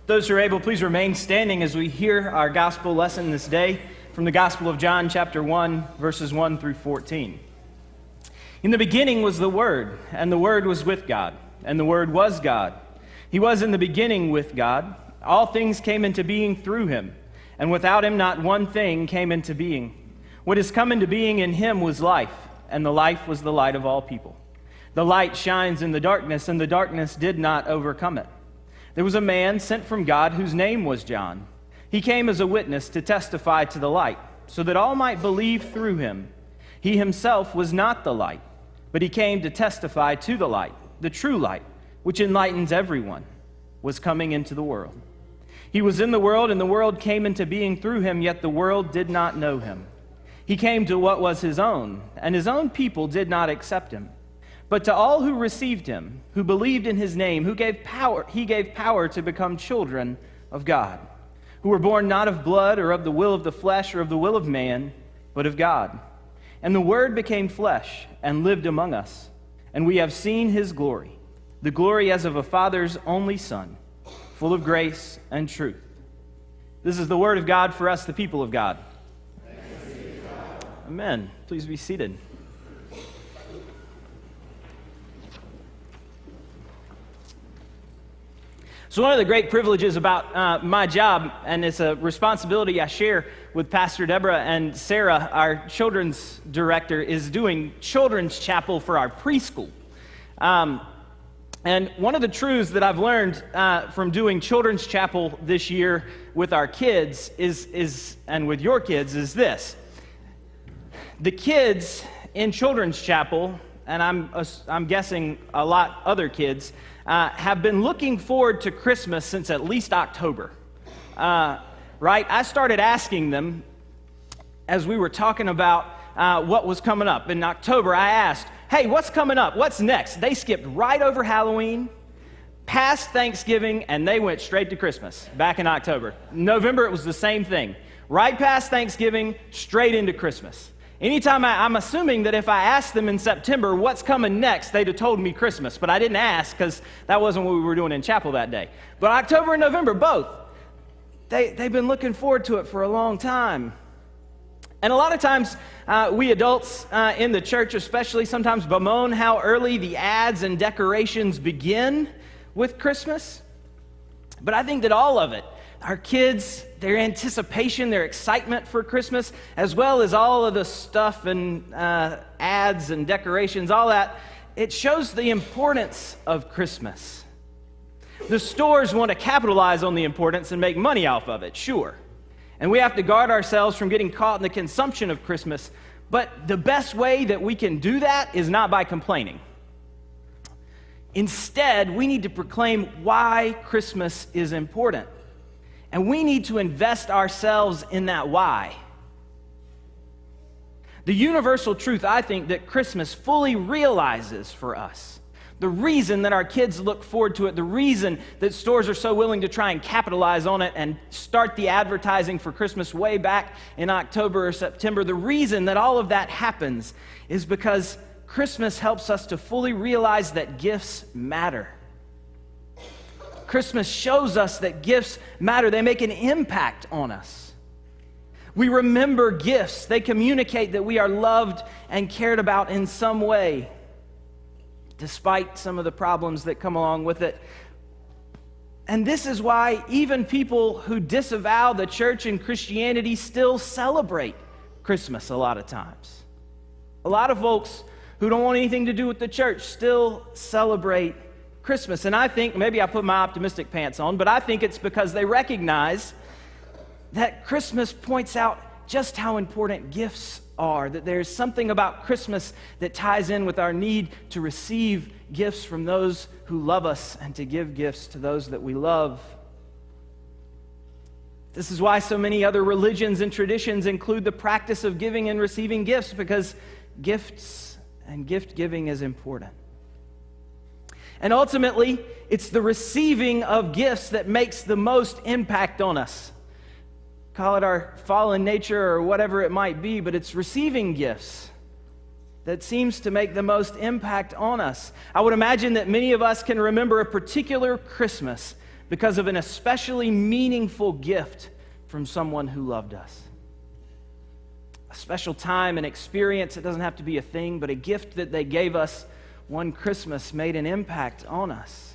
Those who are able, please remain standing as we hear our gospel lesson this day from the Gospel of John, chapter 1, verses 1 through 14. In the beginning was the Word, and the Word was with God, and the Word was God. He was in the beginning with God. All things came into being through him, and without him not one thing came into being. What has come into being in him was life, and the life was the light of all people. The light shines in the darkness, and the darkness did not overcome it. There was a man sent from God whose name was John. He came as a witness to testify to the light, so that all might believe through him. He himself was not the light, but he came to testify to the light, the true light, which enlightens everyone, was coming into the world. He was in the world, and the world came into being through him, yet the world did not know him. He came to what was his own, and his own people did not accept him. But to all who received him, who believed in his name, he gave power to become children of God, who were born not of blood or of the will of the flesh or of the will of man, but of God. And the Word became flesh and lived among us, and we have seen his glory, the glory as of a Father's only Son, full of grace and truth. This is the word of God for us, the people of God. Thanks be to God. Amen. Please be seated. So one of the great privileges about my job, and it's a responsibility I share with Pastor Deborah and Sarah, our children's director, is doing children's chapel for our preschool. And one of the truths that I've learned from doing children's chapel this year with our kids is and with your kids is this. The kids in children's chapel, and I'm guessing a lot other kids, have been looking forward to Christmas since at least October. Right? I started asking them as we were talking about what was coming up. In October, I asked, hey, what's coming up? What's next? They skipped right over Halloween, past Thanksgiving, and they went straight to Christmas back in October. November, it was the same thing. Right past Thanksgiving, straight into Christmas. Anytime I'm assuming that if I asked them in September what's coming next, they'd have told me Christmas, but I didn't ask because that wasn't what we were doing in chapel that day. But October and November, both, they've been looking forward to it for a long time. And a lot of times, we adults in the church especially sometimes bemoan how early the ads and decorations begin with Christmas. But I think that all of it, our kids, their anticipation, their excitement for Christmas, as well as all of the stuff and ads and decorations, all that, it shows the importance of Christmas. The stores want to capitalize on the importance and make money off of it, sure. And we have to guard ourselves from getting caught in the consumption of Christmas. But the best way that we can do that is not by complaining. Instead, we need to proclaim why Christmas is important. And we need to invest ourselves in that why. The universal truth, I think, that Christmas fully realizes for us, the reason that our kids look forward to it, the reason that stores are so willing to try and capitalize on it and start the advertising for Christmas way back in October or September, the reason that all of that happens is because Christmas helps us to fully realize that gifts matter. Christmas shows us that gifts matter. They make an impact on us. We remember gifts. They communicate that we are loved and cared about in some way, despite some of the problems that come along with it. And this is why even people who disavow the church and Christianity still celebrate Christmas a lot of times. A lot of folks who don't want anything to do with the church still celebrate Christmas. And I think, maybe I put my optimistic pants on, but I think it's because they recognize that Christmas points out just how important gifts are, that there's something about Christmas that ties in with our need to receive gifts from those who love us and to give gifts to those that we love. This is why so many other religions and traditions include the practice of giving and receiving gifts, because gifts and gift giving is important. And ultimately, it's the receiving of gifts that makes the most impact on us. Call it our fallen nature or whatever it might be, but it's receiving gifts that seems to make the most impact on us. I would imagine that many of us can remember a particular Christmas because of an especially meaningful gift from someone who loved us. A special time and experience. It doesn't have to be a thing, but a gift that they gave us one Christmas made an impact on us.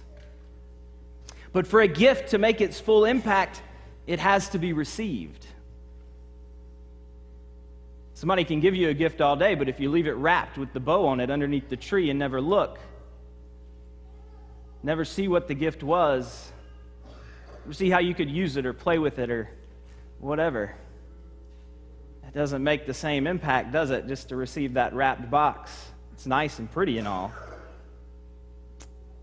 But for a gift to make its full impact, it has to be received. Somebody can give you a gift all day, but if you leave it wrapped with the bow on it underneath the tree and never look, never see what the gift was, never see how you could use it or play with it or whatever, it doesn't make the same impact, does it, just to receive that wrapped box? It's nice and pretty and all.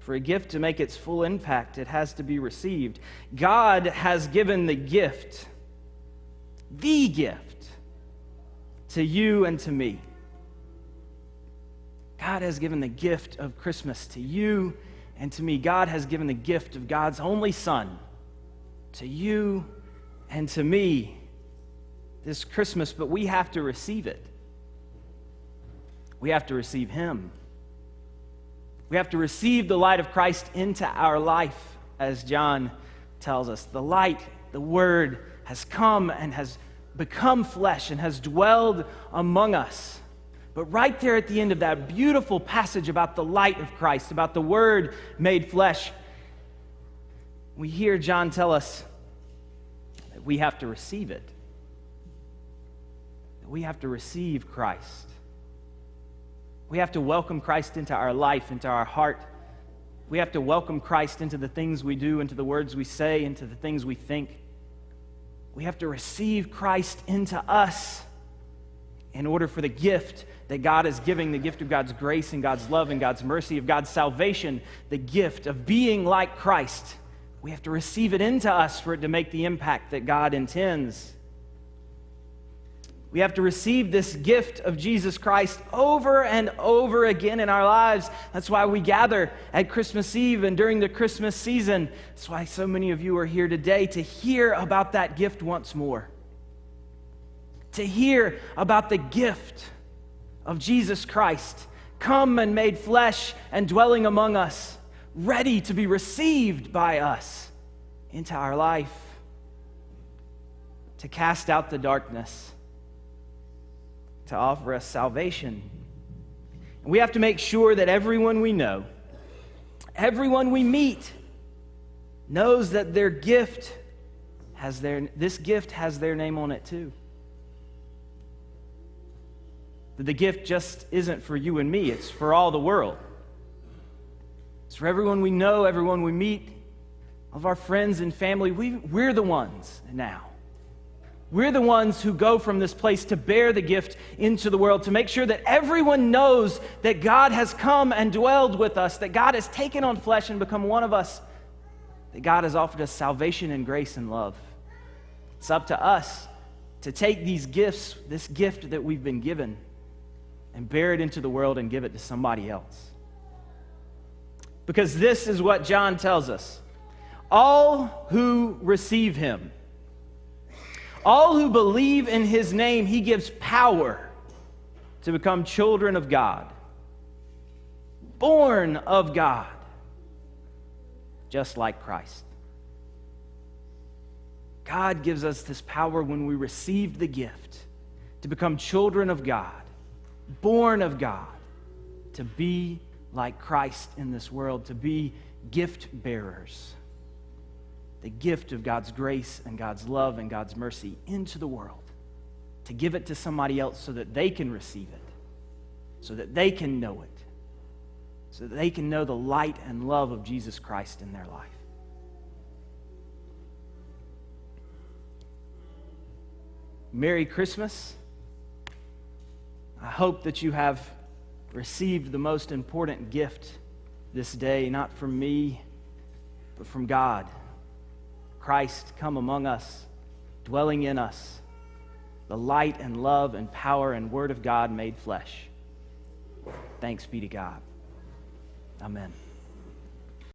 For a gift to make its full impact, it has to be received. God has given the gift, to you and to me. God has given the gift of Christmas to you and to me. God has given the gift of God's only Son to you and to me this Christmas, but we have to receive it. We have to receive Him. We have to receive the light of Christ into our life, as John tells us. The light, the Word, has come and has become flesh and has dwelled among us. But right there at the end of that beautiful passage about the light of Christ, about the Word made flesh, we hear John tell us that we have to receive it. That we have to receive Christ. We have to welcome Christ into our life, into our heart. We have to welcome Christ into the things we do, into the words we say, into the things we think. We have to receive Christ into us in order for the gift that God is giving, the gift of God's grace and God's love and God's mercy, of God's salvation, the gift of being like Christ. We have to receive it into us for it to make the impact that God intends. We have to receive this gift of Jesus Christ over and over again in our lives. That's why we gather at Christmas Eve and during the Christmas season. That's why so many of you are here today, to hear about that gift once more. To hear about the gift of Jesus Christ, come and made flesh and dwelling among us, ready to be received by us into our life, to cast out the darkness, to offer us salvation. And we have to make sure that everyone we know, everyone we meet, knows that this gift has their name on it too. That the gift just isn't for you and me, it's for all the world. It's for everyone we know, everyone we meet, of our friends and family. We're the ones now. We're the ones who go from this place to bear the gift into the world, to make sure that everyone knows that God has come and dwelled with us, that God has taken on flesh and become one of us, that God has offered us salvation and grace and love. It's up to us to take these gifts, this gift that we've been given, and bear it into the world and give it to somebody else. Because this is what John tells us. All who receive Him, all who believe in His name, He gives power to become children of God, born of God, just like Christ. God gives us this power when we receive the gift to become children of God, born of God, to be like Christ in this world, to be gift bearers. The gift of God's grace and God's love and God's mercy into the world, to give it to somebody else so that they can receive it, so that they can know it, so that they can know the light and love of Jesus Christ in their life. Merry Christmas. I hope that you have received the most important gift this day, not from me, but from God. Christ come among us, dwelling in us, the light and love and power and word of God made flesh. Thanks be to God. Amen.